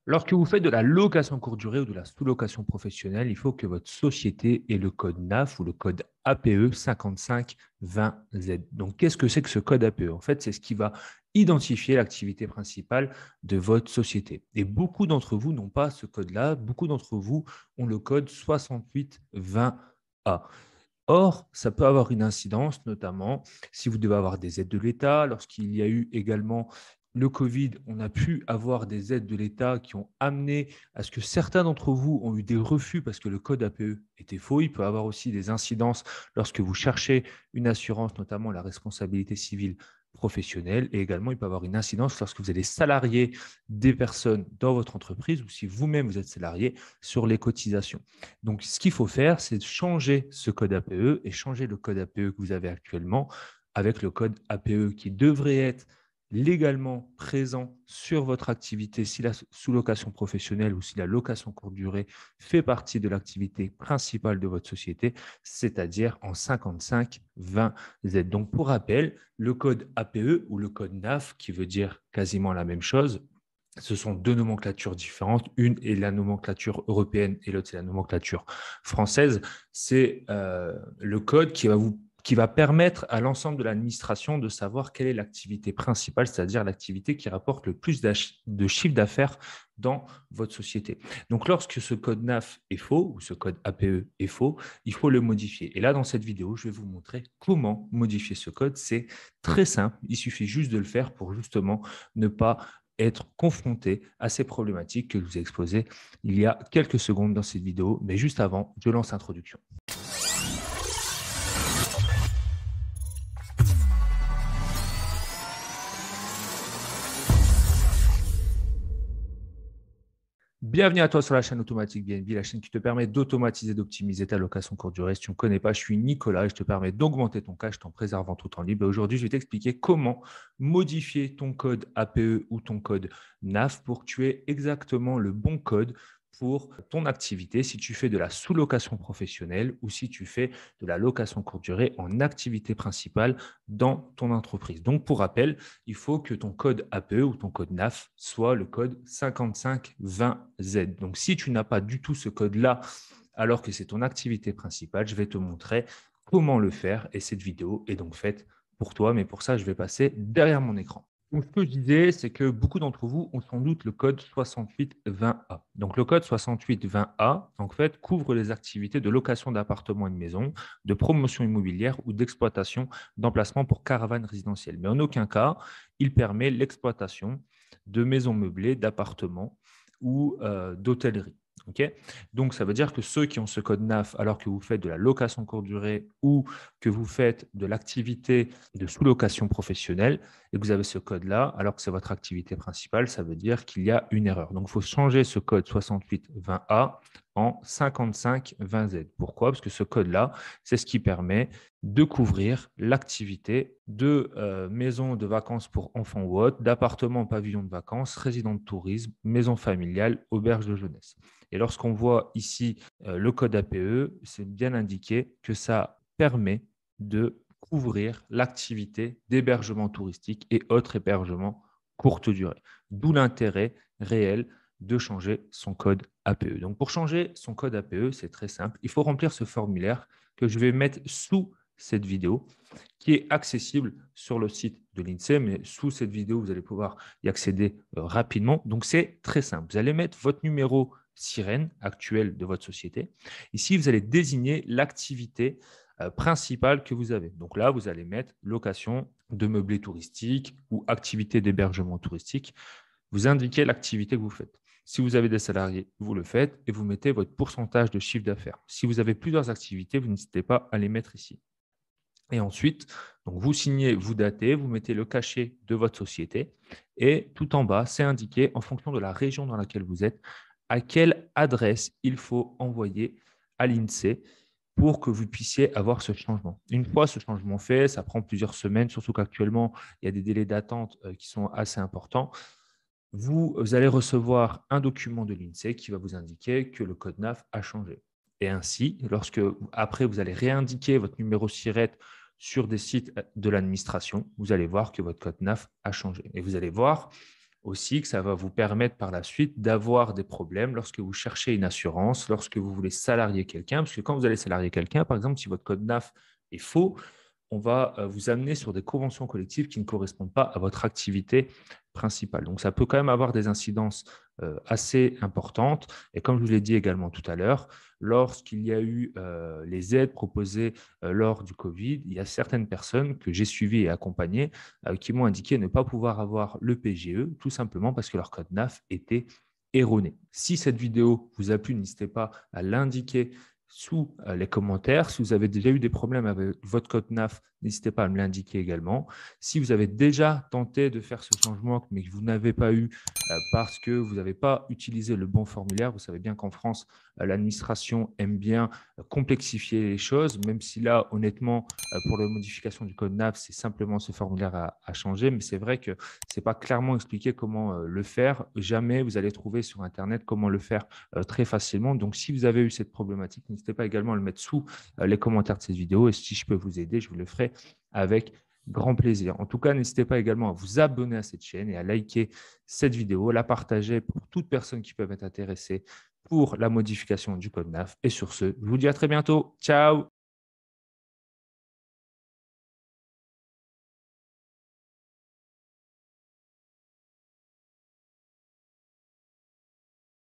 Lorsque vous faites de la location courte durée ou de la sous-location professionnelle, il faut que votre société ait le code NAF ou le code APE 5520Z. Donc, qu'est-ce que c'est que ce code APE? En fait, c'est ce qui va identifier l'activité principale de votre société. Et beaucoup d'entre vous n'ont pas ce code-là. Beaucoup d'entre vous ont le code 6820A. Or, ça peut avoir une incidence, notamment si vous devez avoir des aides de l'État. Lorsqu'il y a eu également le Covid, on a pu avoir des aides de l'État qui ont amené à ce que certains d'entre vous ont eu des refus parce que le code APE était faux. Il peut y avoir aussi des incidences lorsque vous cherchez une assurance, notamment la responsabilité civile professionnelle. Et également, il peut y avoir une incidence lorsque vous allez salarier des personnes dans votre entreprise ou si vous-même vous êtes salarié sur les cotisations. Donc, ce qu'il faut faire, c'est changer ce code APE et changer le code APE que vous avez actuellement avec le code APE qui devrait être légalement présent sur votre activité si la sous-location professionnelle ou si la location courte durée fait partie de l'activité principale de votre société, c'est-à-dire en 55-20Z. Donc, pour rappel, le code APE ou le code NAF, qui veut dire quasiment la même chose, ce sont deux nomenclatures différentes. Une est la nomenclature européenne et l'autre, c'est la nomenclature française. C'est le code qui va permettre à l'ensemble de l'administration de savoir quelle est l'activité principale, c'est-à-dire l'activité qui rapporte le plus de chiffre d'affaires dans votre société. Donc, lorsque ce code NAF est faux ou ce code APE est faux, il faut le modifier. Et là, dans cette vidéo, je vais vous montrer comment modifier ce code. C'est très simple. Il suffit juste de le faire pour justement ne pas être confronté à ces problématiques que je vous ai exposées il y a quelques secondes dans cette vidéo. Mais juste avant, je lance l'introduction. Bienvenue à toi sur la chaîne Automatique BNB, la chaîne qui te permet d'automatiser et d'optimiser ta location courte durée. Si tu ne me connais pas, je suis Nicolas et je te permets d'augmenter ton cash en préservant tout temps libre. Aujourd'hui, je vais t'expliquer comment modifier ton code APE ou ton code NAF pour que tu aies exactement le bon code pour ton activité, si tu fais de la sous-location professionnelle ou si tu fais de la location courte durée en activité principale dans ton entreprise. Donc, pour rappel, il faut que ton code APE ou ton code NAF soit le code 5520Z. Donc, si tu n'as pas du tout ce code-là, alors que c'est ton activité principale, je vais te montrer comment le faire et cette vidéo est donc faite pour toi. Mais pour ça, je vais passer derrière mon écran. Donc, ce que je disais, c'est que beaucoup d'entre vous ont sans doute le code 6820A. Donc, le code 6820A, en fait, couvre les activités de location d'appartements et de maisons, de promotion immobilière ou d'exploitation d'emplacements pour caravanes résidentielles. Mais en aucun cas, il permet l'exploitation de maisons meublées, d'appartements ou d'hôtellerie. Okay. Donc, ça veut dire que ceux qui ont ce code NAF, alors que vous faites de la location courte durée ou que vous faites de l'activité de sous-location professionnelle et que vous avez ce code-là, alors que c'est votre activité principale, ça veut dire qu'il y a une erreur. Donc, il faut changer ce code 6820A en 5520Z. Pourquoi? Parce que ce code-là, c'est ce qui permet de couvrir l'activité de maisons de vacances pour enfants ou autres, d'appartements, pavillons de vacances, résidents de tourisme, maisons familiales, auberges de jeunesse. Et lorsqu'on voit ici le code APE, c'est bien indiqué que ça permet de couvrir l'activité d'hébergement touristique et autres hébergements courte durée. D'où l'intérêt réel de changer son code APE. Donc, pour changer son code APE, c'est très simple. Il faut remplir ce formulaire que je vais mettre sous cette vidéo, qui est accessible sur le site de l'INSEE, mais sous cette vidéo, vous allez pouvoir y accéder rapidement. Donc, c'est très simple. Vous allez mettre votre numéro sirène actuel de votre société. Ici, vous allez désigner l'activité principale que vous avez. Donc là, vous allez mettre location de meublés touristiques ou activité d'hébergement touristique. Vous indiquez l'activité que vous faites. Si vous avez des salariés, vous le faites et vous mettez votre pourcentage de chiffre d'affaires. Si vous avez plusieurs activités, vous n'hésitez pas à les mettre ici. Et ensuite, donc vous signez, vous datez, vous mettez le cachet de votre société et tout en bas, c'est indiqué en fonction de la région dans laquelle vous êtes, à quelle adresse il faut envoyer à l'INSEE pour que vous puissiez avoir ce changement. Une fois ce changement fait, ça prend plusieurs semaines, surtout qu'actuellement, il y a des délais d'attente qui sont assez importants. Vous allez recevoir un document de l'INSEE qui va vous indiquer que le code NAF a changé. Et ainsi, lorsque après vous allez réindiquer votre numéro SIRET sur des sites de l'administration, vous allez voir que votre code NAF a changé. Et vous allez voir aussi que ça va vous permettre par la suite d'avoir des problèmes lorsque vous cherchez une assurance, lorsque vous voulez salarier quelqu'un. Parce que quand vous allez salarier quelqu'un, par exemple, si votre code NAF est faux, on va vous amener sur des conventions collectives qui ne correspondent pas à votre activité principale. Donc, ça peut quand même avoir des incidences assez importantes. Et comme je vous l'ai dit également tout à l'heure, lorsqu'il y a eu les aides proposées lors du Covid, il y a certaines personnes que j'ai suivies et accompagnées qui m'ont indiqué ne pas pouvoir avoir le PGE, tout simplement parce que leur code NAF était erroné. Si cette vidéo vous a plu, n'hésitez pas à l'indiquer sous les commentaires. Si vous avez déjà eu des problèmes avec votre code NAF, n'hésitez pas à me l'indiquer également. Si vous avez déjà tenté de faire ce changement, mais que vous n'avez pas eu parce que vous n'avez pas utilisé le bon formulaire, vous savez bien qu'en France, l'administration aime bien complexifier les choses, même si là, honnêtement, pour la modification du code NAF, c'est simplement ce formulaire à changer, mais c'est vrai que ce n'est pas clairement expliqué comment le faire. Jamais vous allez trouver sur Internet comment le faire très facilement. Donc, si vous avez eu cette problématique, n'hésitez pas également à le mettre sous les commentaires de cette vidéo. Et si je peux vous aider, je vous le ferai avec grand plaisir. En tout cas, n'hésitez pas également à vous abonner à cette chaîne et à liker cette vidéo, à la partager pour toutes personnes qui peuvent être intéressées pour la modification du code NAF. Et sur ce, je vous dis à très bientôt. Ciao!